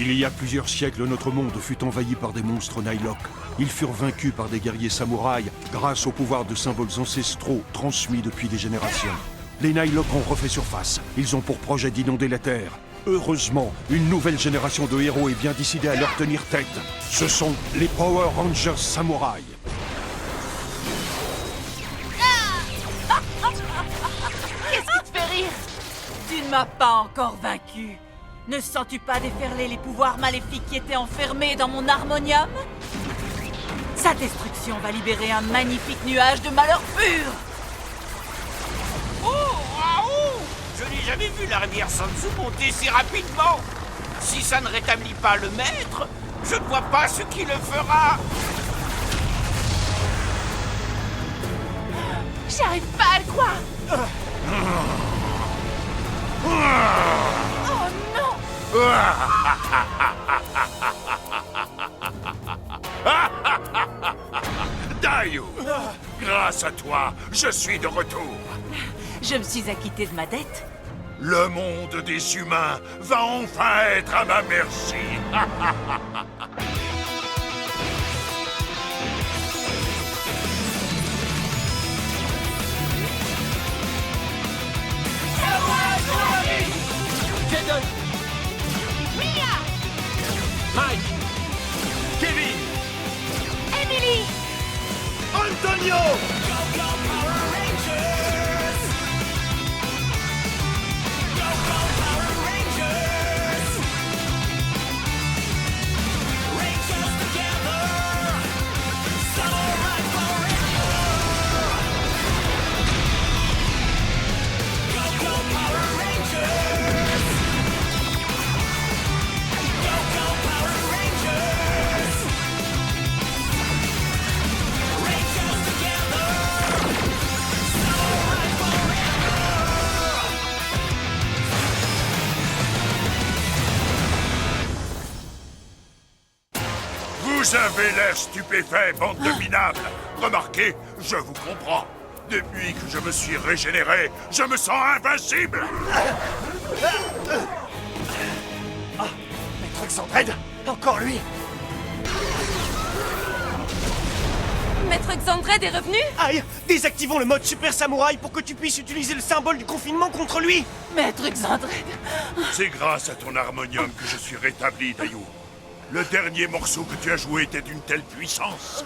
Il y a plusieurs siècles, notre monde fut envahi par des monstres Nihilok. Ils furent vaincus par des guerriers samouraïs grâce au pouvoir de symboles ancestraux transmis depuis des générations. Les Nihilok ont refait surface. Ils ont pour projet d'inonder la Terre. Heureusement, une nouvelle génération de héros est bien décidée à leur tenir tête. Ce sont les Power Rangers samouraïs. Qu'est-ce qui te fait rire? Tu ne m'as pas encore vaincu. Ne sens-tu pas déferler les pouvoirs maléfiques qui étaient enfermés dans mon harmonium? Sa destruction va libérer un magnifique nuage de malheur pur. Oh, Raoult! Je n'ai jamais vu la rivière Sanzu monter si rapidement. Si ça ne rétablit pas le maître, je ne vois pas ce qui le fera. J'arrive pas à le croire. Oh non! Dayu! Grâce à toi, je suis de retour. Je me suis acquittée de ma dette. Le monde des humains va enfin être à ma merci. Jaden! Mia! Mike! Kevin! Emily! Antonio! Vous avez l'air stupéfait, bande de minables. Remarquez, je vous comprends. Depuis que je me suis régénéré, je me sens invincible. Maître Xandred, encore lui. Maître Xandred est revenu? Aïe, désactivons le mode Super Samouraï pour que tu puisses utiliser le symbole du confinement contre lui. Maître Xandred! C'est grâce à ton harmonium que je suis rétabli, Dayu. Le dernier morceau que tu as joué était d'une telle puissance.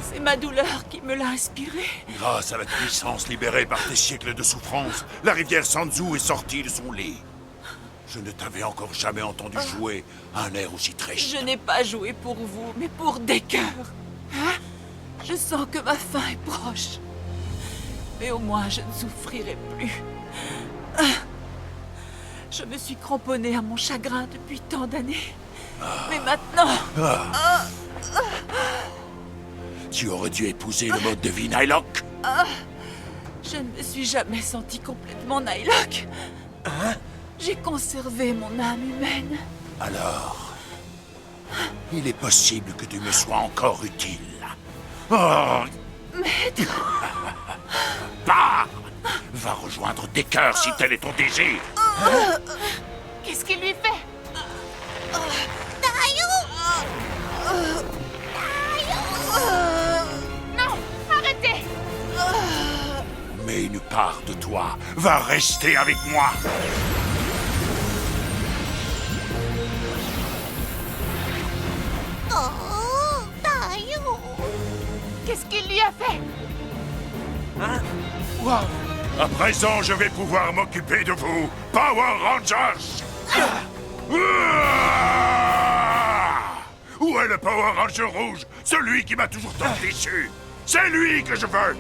C'est ma douleur qui me l'a inspiré. Grâce à la puissance libérée par tes siècles de souffrance, la rivière Sanzu est sortie de son lit. Je ne t'avais encore jamais entendu jouer un air aussi triste. Je n'ai pas joué pour vous, mais pour des cœurs. Hein? Je sens que ma fin est proche. Mais au moins, je ne souffrirai plus. Je me suis cramponnée à mon chagrin depuis tant d'années. Mais maintenant... Tu aurais dû épouser le mode de vie Nihilok. Je ne me suis jamais sentie complètement Nihilok. J'ai conservé mon âme humaine. Alors, il est possible que tu me sois encore utile. Oh, Maître, pars! Va rejoindre tes cœurs si tel est ton désir. qu'est-ce qu'il lui fait? Non, arrêtez! Mais une part de toi va rester avec moi. Qu'est-ce qu'il lui a fait? À présent, je vais pouvoir m'occuper de vous, Power Rangers! Où est le Power Ranger rouge? Celui qui m'a toujours tant déçu. C'est lui que je veux.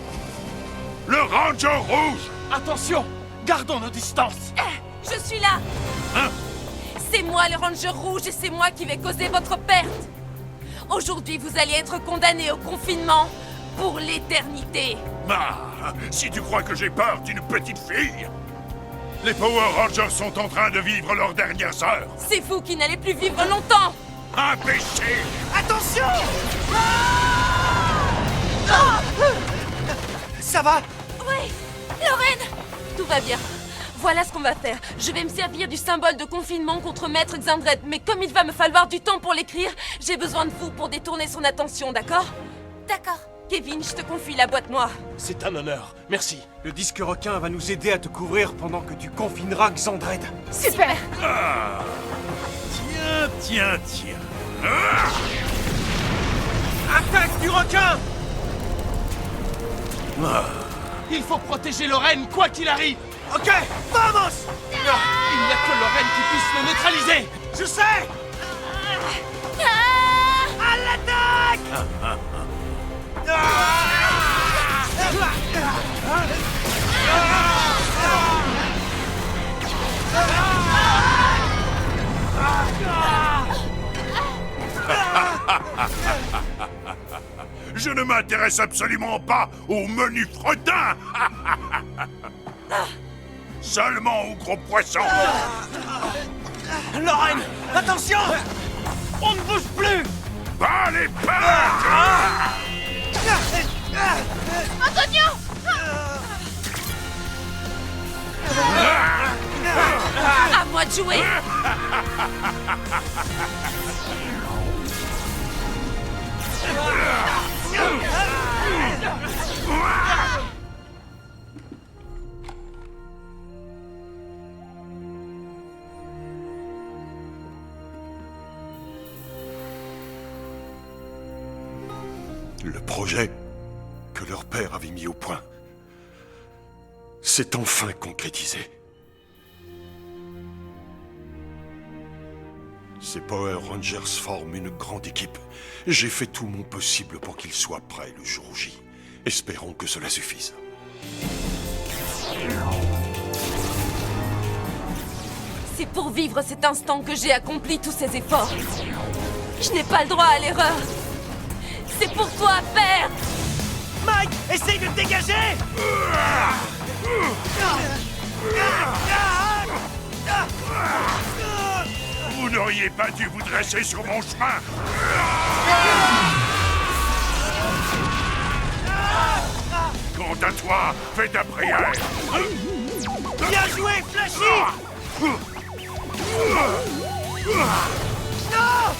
Le Ranger rouge. Attention, gardons nos distances. Je suis là! Hein? C'est moi le Ranger rouge et c'est moi qui vais causer votre perte! Aujourd'hui, vous allez être condamné au confinement pour l'éternité! Ah, si tu crois que j'ai peur d'une petite fille, les Power Rangers sont en train de vivre leurs dernières heures. C'est vous qui n'allez plus vivre longtemps! Un péché. Attention! Ça va? Oui! Lorraine! Tout va bien. Voilà ce qu'on va faire. Je vais me servir du symbole de confinement contre Maître Xandred, mais comme il va me falloir du temps pour l'écrire, j'ai besoin de vous pour détourner son attention, d'accord? D'accord. Kevin, je te confie la boîte noire. C'est un honneur, merci. Le disque requin va nous aider à te couvrir pendant que tu confineras Xandred. Super. Tiens. Attaque du requin! Il faut protéger Lorraine, quoi qu'il arrive! Ok, vamos! Il n'y a que Lorraine qui puisse le neutraliser! Je sais! À l'attaque! Je ne m'intéresse absolument pas aux menus fretin. Seulement aux gros poissons. Lorraine, attention! On ne bouge plus! Bas les pattes! Antonio! À moi de jouer. Le projet que leur père avait mis au point s'est enfin concrétisé. Ces Power Rangers forment une grande équipe. J'ai fait tout mon possible pour qu'ils soient prêts le jour J. Espérons que cela suffise. C'est pour vivre cet instant que j'ai accompli tous ces efforts. Je n'ai pas le droit à l'erreur. C'est pour toi, père! Mike, essaye de te dégager! Vous n'auriez pas dû vous dresser sur mon chemin. Quant à toi, fais ta prière. Bien joué, Flashy! Non!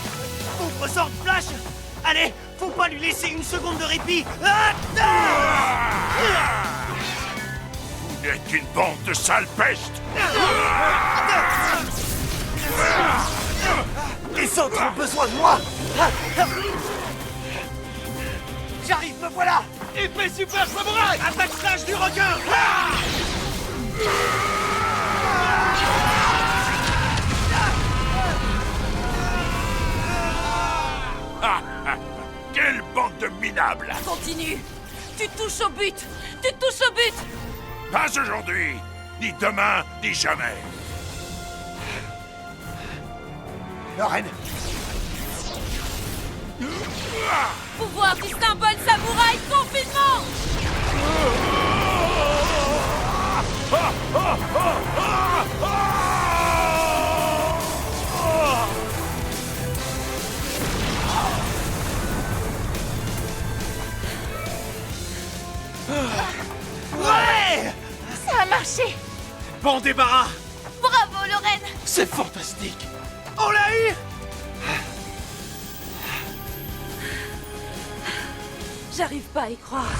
Pauvre sort de Flash! Allez, faut pas lui laisser une seconde de répit! Vous n'êtes qu'une bande de sales pestes. Les autres ont besoin de moi! J'arrive, me voilà! Épée super samouraï! Attaque flash du requin! Quelle bande de minables! Continue! Tu touches au but! Tu touches au but! Pas aujourd'hui, ni demain, ni jamais. Lorraine! Pouvoir du symbole samouraï confinement! Ouais! Ça a marché! Bon débarras! Bravo, Lorraine! C'est fantastique! On l'a eu! J'arrive pas à y croire.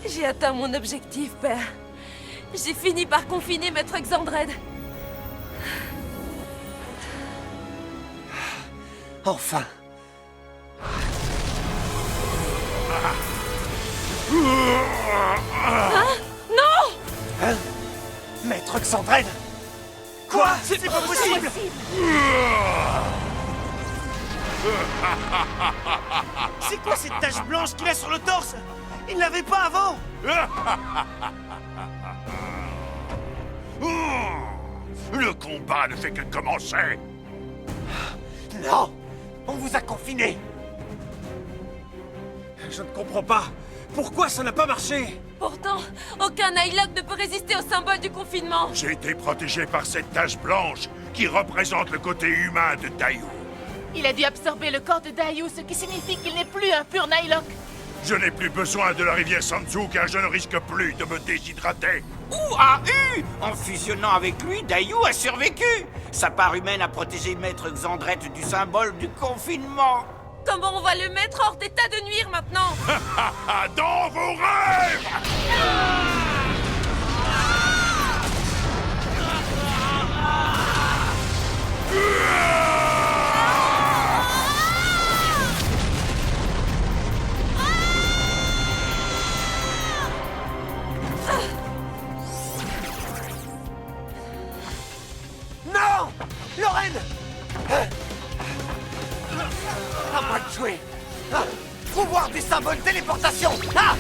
J'ai atteint mon objectif, père. J'ai fini par confiner Maître Xandred. Enfin! Non! Hein? Maître Xandred? Quoi? C'est pas possible! C'est quoi cette tache blanche qu'il a sur le torse? Il ne l'avait pas avant! Le combat ne fait que commencer. Non! On vous a confinés! Je ne comprends pas. Pourquoi ça n'a pas marché? Pourtant, aucun Nightlock ne peut résister au symbole du confinement. J'ai été protégé par cette tache blanche qui représente le côté humain de Dayu. Il a dû absorber le corps de Dayu, ce qui signifie qu'il n'est plus un pur Nightlock. Je n'ai plus besoin de la rivière Sanzu car je ne risque plus de me déshydrater. Ou a eu! En fusionnant avec lui, Dayu a survécu! Sa part humaine a protégé Maître Xandrette du symbole du confinement! Comment on va le mettre hors d'état de nuire maintenant? Ah, dans vos rêves! Non! Lorraine! À moi de jouer! Ah, pouvoir du symbole téléportation! Ah!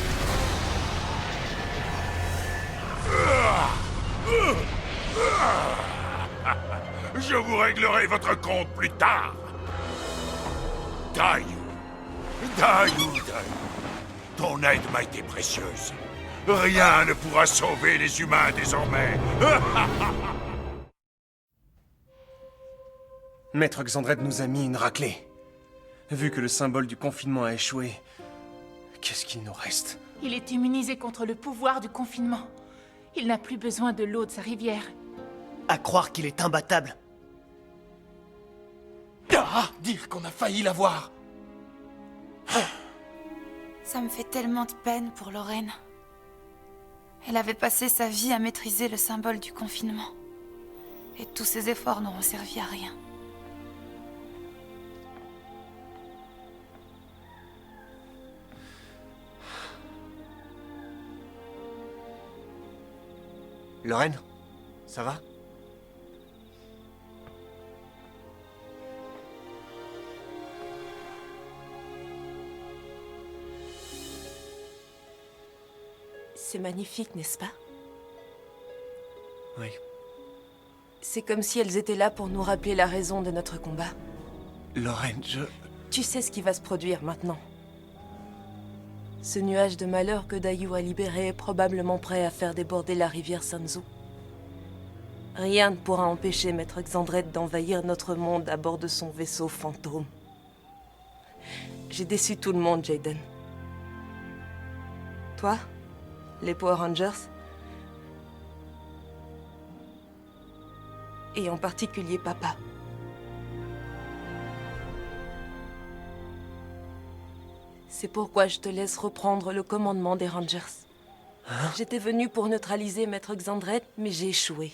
Je vous réglerai votre compte plus tard. Dayu. Ton aide m'a été précieuse. Rien ne pourra sauver les humains désormais. Maître Xandrette nous a mis une raclée. Vu que le symbole du confinement a échoué, qu'est-ce qu'il nous reste? Il est immunisé contre le pouvoir du confinement. Il n'a plus besoin de l'eau de sa rivière. À croire qu'il est imbattable. Ah! Dire qu'on a failli l'avoir! Ça me fait tellement de peine pour Lorraine. Elle avait passé sa vie à maîtriser le symbole du confinement. Et tous ses efforts n'auront servi à rien. Lorraine, ça va? C'est magnifique, n'est-ce pas? Oui. C'est comme si elles étaient là pour nous rappeler la raison de notre combat. Lorraine, Tu sais ce qui va se produire maintenant. Ce nuage de malheur que Dayu a libéré est probablement prêt à faire déborder la rivière Sanzu. Rien ne pourra empêcher Maître Xandrette d'envahir notre monde à bord de son vaisseau fantôme. J'ai déçu tout le monde, Jaden. Toi, les Power Rangers, et en particulier papa. C'est pourquoi je te laisse reprendre le commandement des Rangers. J'étais venu pour neutraliser Maître Xandrette, mais j'ai échoué.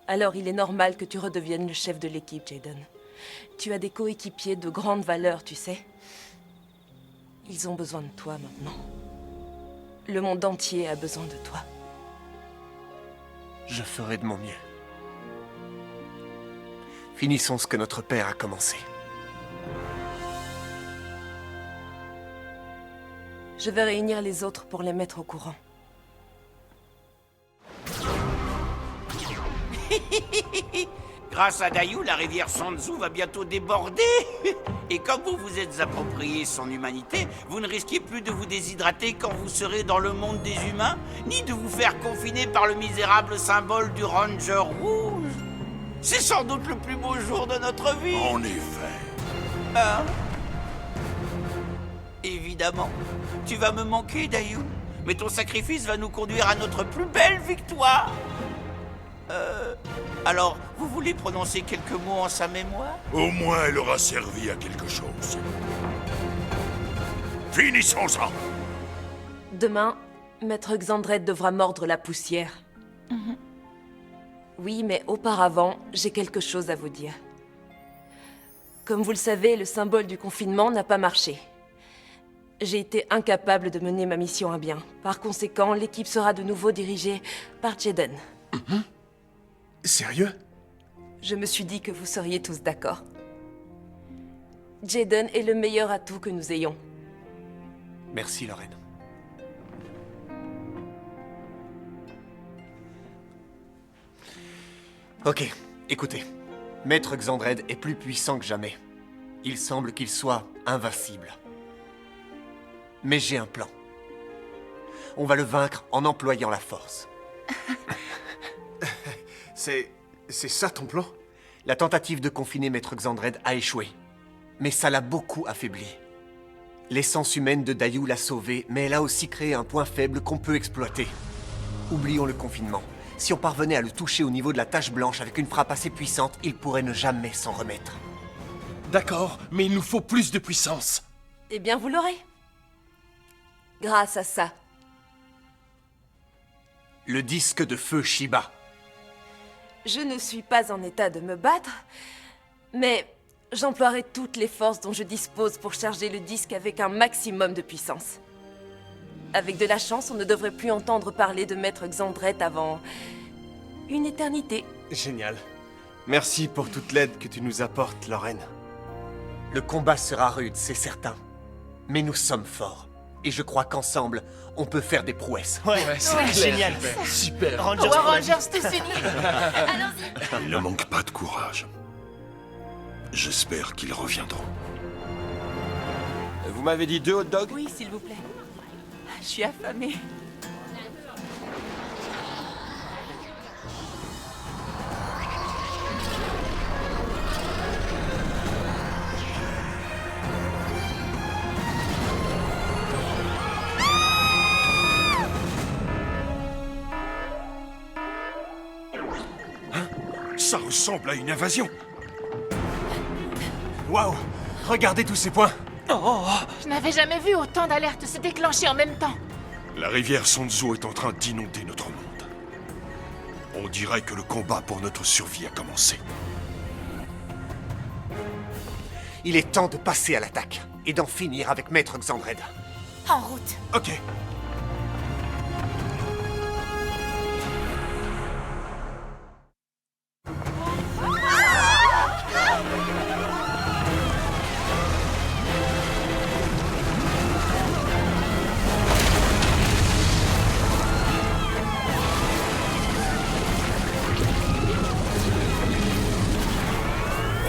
Alors il est normal que tu redeviennes le chef de l'équipe, Jaden. Tu as des coéquipiers de grande valeur, tu sais. Ils ont besoin de toi maintenant. Le monde entier a besoin de toi. je ferai de mon mieux. Finissons ce que notre père a commencé. Je vais réunir les autres pour les mettre au courant. Grâce à Dayu, la rivière Sanzu va bientôt déborder. Et comme vous vous êtes approprié son humanité, vous ne risquez plus de vous déshydrater quand vous serez dans le monde des humains, ni de vous faire confiner par le misérable symbole du Ranger rouge. C'est sans doute le plus beau jour de notre vie. En effet. Hein? Évidemment. Tu vas me manquer, Dayu. Mais ton sacrifice va nous conduire à notre plus belle victoire. Alors, vous voulez prononcer quelques mots en sa mémoire? Au moins, elle aura servi à quelque chose. Finissons-en. Demain, Maître Xandrette devra mordre la poussière. Oui, mais auparavant, j'ai quelque chose à vous dire. Comme vous le savez, le symbole du confinement n'a pas marché. J'ai été incapable de mener ma mission à bien. Par conséquent, l'équipe sera de nouveau dirigée par Jaden. Sérieux? Je me suis dit que vous seriez tous d'accord. Jaden est le meilleur atout que nous ayons. Merci, Lorraine. Ok, écoutez. Maître Xandred est plus puissant que jamais. Il semble qu'il soit invincible. Mais j'ai un plan. On va le vaincre en employant la force. C'est ça ton plan? La tentative de confiner Maître Xandred a échoué. Mais ça l'a beaucoup affaibli. L'essence humaine de Dayu l'a sauvée, mais elle a aussi créé un point faible qu'on peut exploiter. Oublions le confinement. Si on parvenait à le toucher au niveau de la tache blanche avec une frappe assez puissante, il pourrait ne jamais s'en remettre. D'accord, mais il nous faut plus de puissance. Eh bien, vous l'aurez. Grâce à ça. Le disque de feu Shiba. Je ne suis pas en état de me battre, mais j'emploierai toutes les forces dont je dispose pour charger le disque avec un maximum de puissance. Avec de la chance, on ne devrait plus entendre parler de Maître Xandret avant une éternité. Génial. Merci pour toute l'aide que tu nous apportes, Lorraine. Le combat sera rude, c'est certain. Mais nous sommes forts. Et je crois qu'ensemble, on peut faire des prouesses. Ouais, c'est génial. Super. Rangers pour la vie. Rangers tous unis. Allons-y. Il ne manque pas de courage. J'espère qu'ils reviendront. Vous m'avez dit 2 hot dogs? Oui, s'il vous plaît. Je suis affamée. Ça ressemble à une invasion. Waouh! Regardez tous ces points! Je n'avais jamais vu autant d'alertes se déclencher en même temps. La rivière Sanzu est en train d'inonder notre monde. On dirait que le combat pour notre survie a commencé. Il est temps de passer à l'attaque et d'en finir avec Maître Xandred. En route. Ok.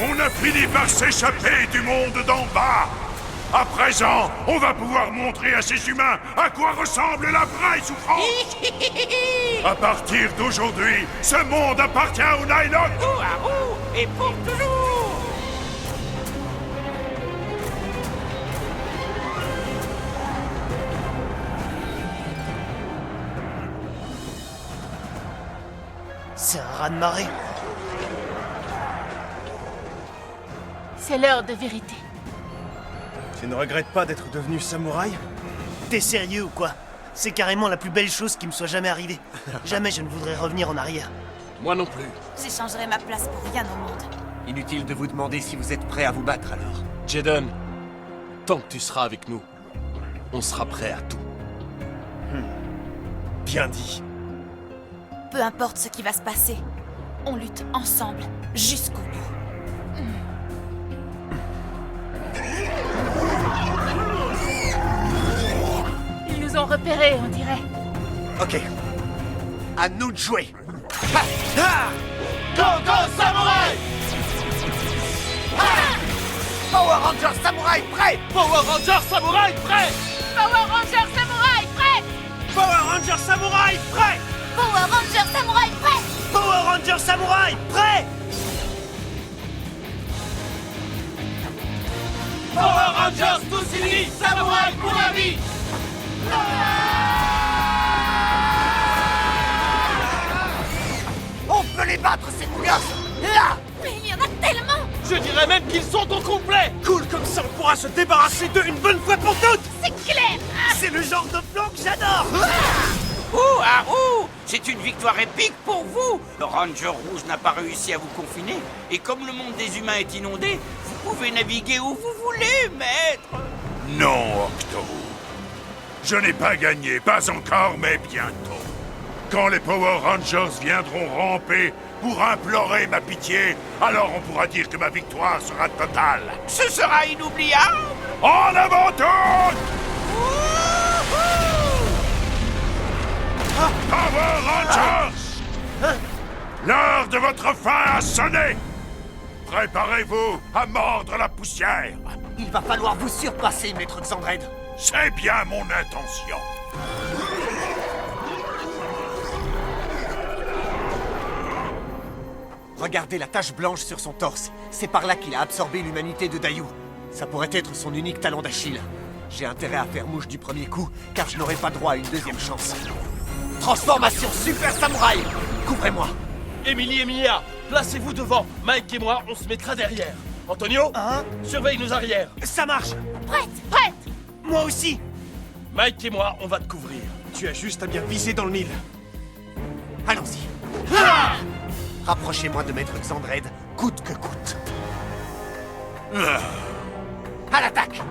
On a fini par s'échapper du monde d'en bas. À présent, on va pouvoir montrer à ces humains à quoi ressemble la vraie souffrance. À partir d'aujourd'hui, ce monde appartient aux Nylok. Et pour toujours. C'est un raz-de-marée. C'est l'heure de vérité. Tu ne regrettes pas d'être devenu samouraï? T'es sérieux ou quoi? C'est carrément la plus belle chose qui me soit jamais arrivée. Jamais je ne voudrais revenir en arrière. Moi non plus. J'échangerai ma place pour rien au monde. Inutile de vous demander si vous êtes prêt à vous battre alors. Jaden, tant que tu seras avec nous, on sera prêt à tout. Bien dit. Peu importe ce qui va se passer, on lutte ensemble jusqu'au bout. Ils nous ont repérés, on dirait. Ok. À nous de jouer. Power Rangers Samouraï prêt! Power Rangers Samouraï prêt! Power Rangers Samouraï prêt! Power Rangers Samouraï prêt! Power Rangers Samouraï prêt! Power Rangers Samouraï, prêt! Power Rangers tous unis, Samouraï pour la vie! On peut les battre, ces gosses! Là! Mais il y en a tellement! Je dirais même qu'ils sont au complet! Cool, comme ça on pourra se débarrasser d'eux une bonne fois pour toutes! C'est clair! C'est le genre de plan que j'adore! Ouh, ah, ouh! C'est une victoire épique pour vous! Le Ranger Rouge n'a pas réussi à vous confiner, et comme le monde des humains est inondé, vous pouvez naviguer où vous voulez, maître! Non, Octo. Je n'ai pas gagné, pas encore, mais bientôt. Quand les Power Rangers viendront ramper pour implorer ma pitié, alors on pourra dire que ma victoire sera totale. Ce sera inoubliable! En avant tous! Power Rangers! L'heure de votre fin a sonné! Préparez-vous à mordre la poussière! Il va falloir vous surpasser, Maître Xandred. C'est bien mon intention. Regardez la tache blanche sur son torse. C'est par là qu'il a absorbé l'humanité de Dayu. Ça pourrait être son unique talent d'Achille. J'ai intérêt à faire mouche du premier coup, car je n'aurai pas droit à une deuxième chance. Transformation Super Samouraï! Couvrez-moi! Emily et Mia, placez-vous devant. Mike et moi, on se mettra derrière. Antonio, Hein? surveille nos arrières. Ça marche. Prête. Moi aussi. Mike et moi, on va te couvrir. Tu as juste à bien viser dans le mille. Allons-y. Rapprochez-moi de Maître Xandred, coûte que coûte. À l'attaque!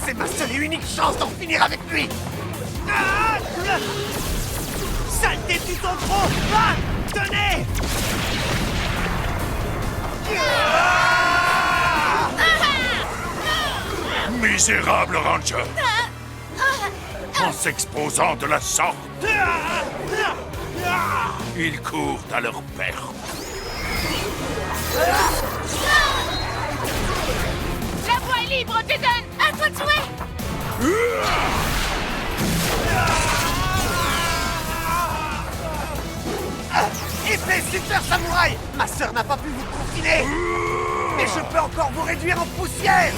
C'est ma seule et unique chance d'en finir avec lui! Saleté du ton trop. Ah, tenez. Misérable Ranger! En s'exposant de la sorte, ils courent à leur perte. La voie est libre, Jaden. À toi de jouer. Épée Super Samouraï! Ma sœur n'a pas pu vous confiner! Mais je peux encore vous réduire en poussière!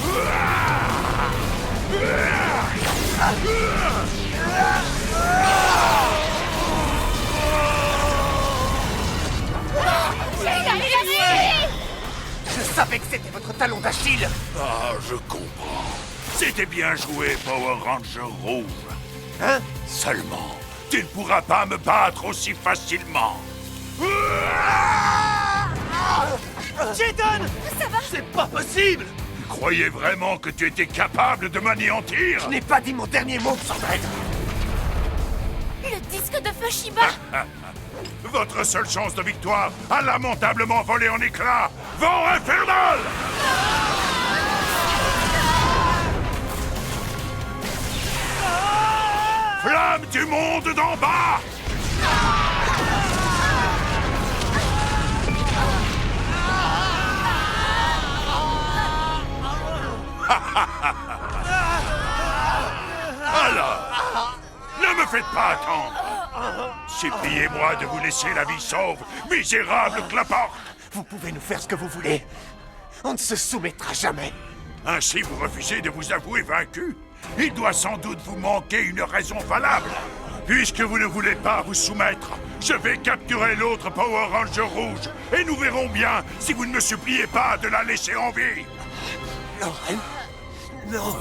Je savais que c'était votre talon d'Achille! Ah, je comprends. C'était bien joué, Power Ranger Rouge. Hein? Seulement, tu ne pourras pas me battre aussi facilement. Jaden. C'est pas possible. Tu croyais vraiment que tu étais capable de m'anéantir? Je n'ai pas dit mon dernier mot, Xandred! Le disque de feu Shiba. Votre seule chance de victoire a lamentablement volé en éclats. Vent infernal! Flamme du monde d'en bas! Alors, ne me faites pas attendre. Suppliez-moi de vous laisser la vie sauve, misérable claport. Vous pouvez nous faire ce que vous voulez. On ne se soumettra jamais. Ainsi vous refusez de vous avouer vaincu? Il doit sans doute vous manquer une raison valable. Puisque vous ne voulez pas vous soumettre, je vais capturer l'autre Power Ranger rouge et nous verrons bien si vous ne me suppliez pas de la laisser en vie. Lorraine? Non.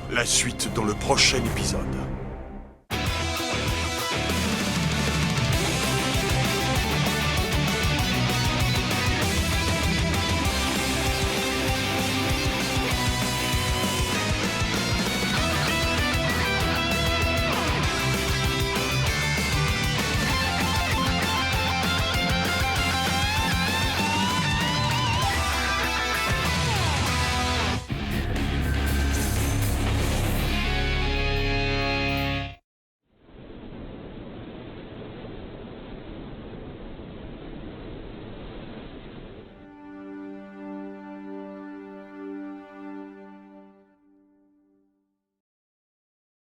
La suite dans le prochain épisode.